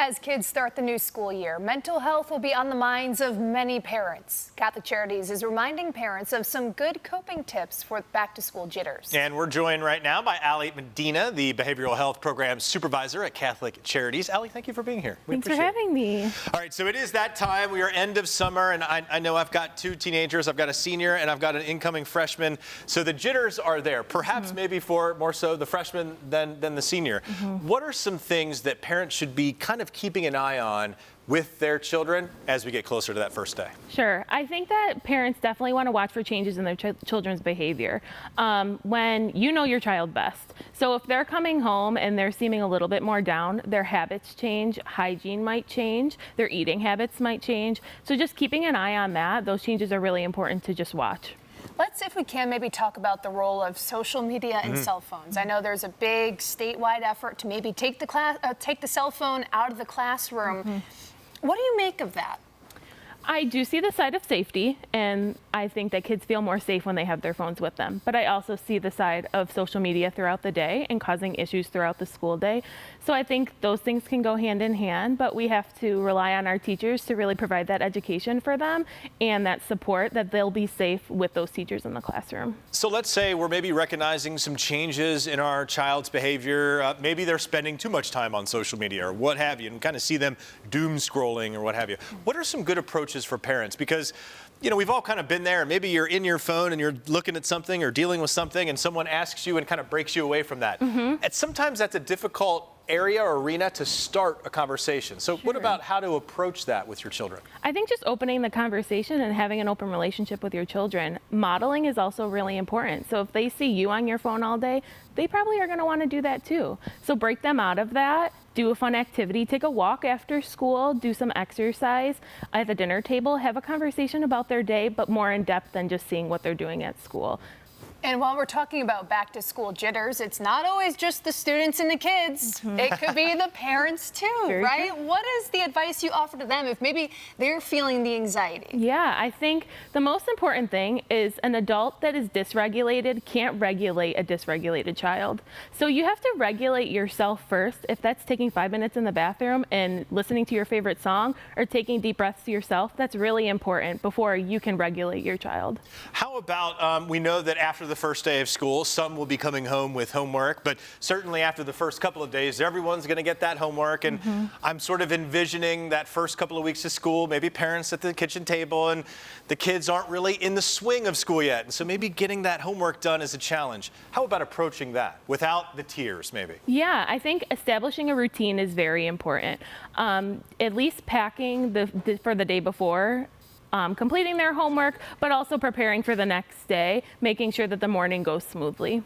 As kids start the new school year, mental health will be on the minds of many parents. Catholic Charities is reminding parents of some good coping tips for back-to-school jitters. And we're joined right now by Allie Medina, the Behavioral Health Program Supervisor at Catholic Charities. Allie, thank you for being here. Thanks for having me. All right, so it is that time. We are end of summer, and I know I've got two teenagers. I've got a senior, and I've got an incoming freshman. So the jitters are there, perhaps maybe for more so the freshman than the senior. What are some things that parents should be kind of keeping an eye on with their children as we get closer to that first day? Sure. I think that parents definitely want to watch for changes in their children's behavior when you know your child best. So if they're coming home and they're seeming a little bit more down, their habits change, hygiene might change, their eating habits might change. So just keeping an eye on that, those changes are really important to just watch. Let's, if we can, maybe talk about the role of social media and cell phones. I know there's a big statewide effort to maybe take the cell phone out of the classroom. What do you make of that? I do see the side of safety, and I think that kids feel more safe when they have their phones with them. But I also see the side of social media throughout the day and causing issues throughout the school day. So I think those things can go hand in hand, but we have to rely on our teachers to really provide that education for them and that support that they'll be safe with those teachers in the classroom. So let's say we're maybe recognizing some changes in our child's behavior. Maybe they're spending too much time on social media or what have you, and kind of see them doom scrolling or what have you. What are some good approaches for parents? Because, you know, we've all kind of been there. Maybe you're in your phone and you're looking at something or dealing with something and someone asks you and kind of breaks you away from that. And sometimes that's a difficult area or arena to start a conversation. So what about how to approach that with your children? I think just opening the conversation and having an open relationship with your children. Modeling is also really important. So if they see you on your phone all day, they probably are going to want to do that too. So break them out of that. Do a fun activity, take a walk after school, do some exercise at the dinner table, have a conversation about their day, but more in depth than just seeing what they're doing at school. And while we're talking about back-to-school jitters, it's not always just the students and the kids. It could be the parents too, right? What is the advice you offer to them if maybe they're feeling the anxiety? Yeah, I think the most important thing is an adult that is dysregulated can't regulate a dysregulated child. So you have to regulate yourself first. If that's taking 5 minutes in the bathroom and listening to your favorite song or taking deep breaths to yourself, that's really important before you can regulate your child. How about, we know that after the first day of school, some will be coming home with homework, but certainly after the first couple of days, everyone's going to get that homework. And I'm sort of envisioning that first couple of weeks of school, maybe parents at the kitchen table and the kids aren't really in the swing of school yet. And so maybe getting that homework done is a challenge. How about approaching that without the tears, maybe? Yeah, I think establishing a routine is very important. At least packing for the day before. Completing their homework, but also preparing for the next day, making sure that the morning goes smoothly.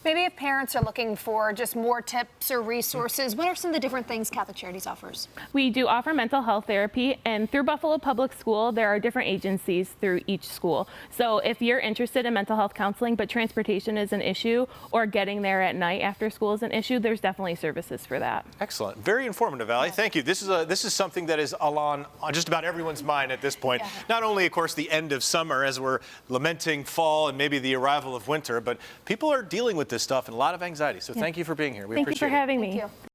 Maybe if parents are looking for just more tips or resources, what are some of the different things Catholic Charities offers? We do offer mental health therapy, and through Buffalo Public School, there are different agencies through each school. So if you're interested in mental health counseling, but transportation is an issue, or getting there at night after school is an issue, there's definitely services for that. Excellent. Very informative, Allie. Thank you. This is something that is on just about everyone's mind at this point. Not only, of course, the end of summer as we're lamenting fall and maybe the arrival of winter, but people are dealing with this stuff and a lot of anxiety. So thank you for being here. We appreciate it. Thank you for having me. Thank you.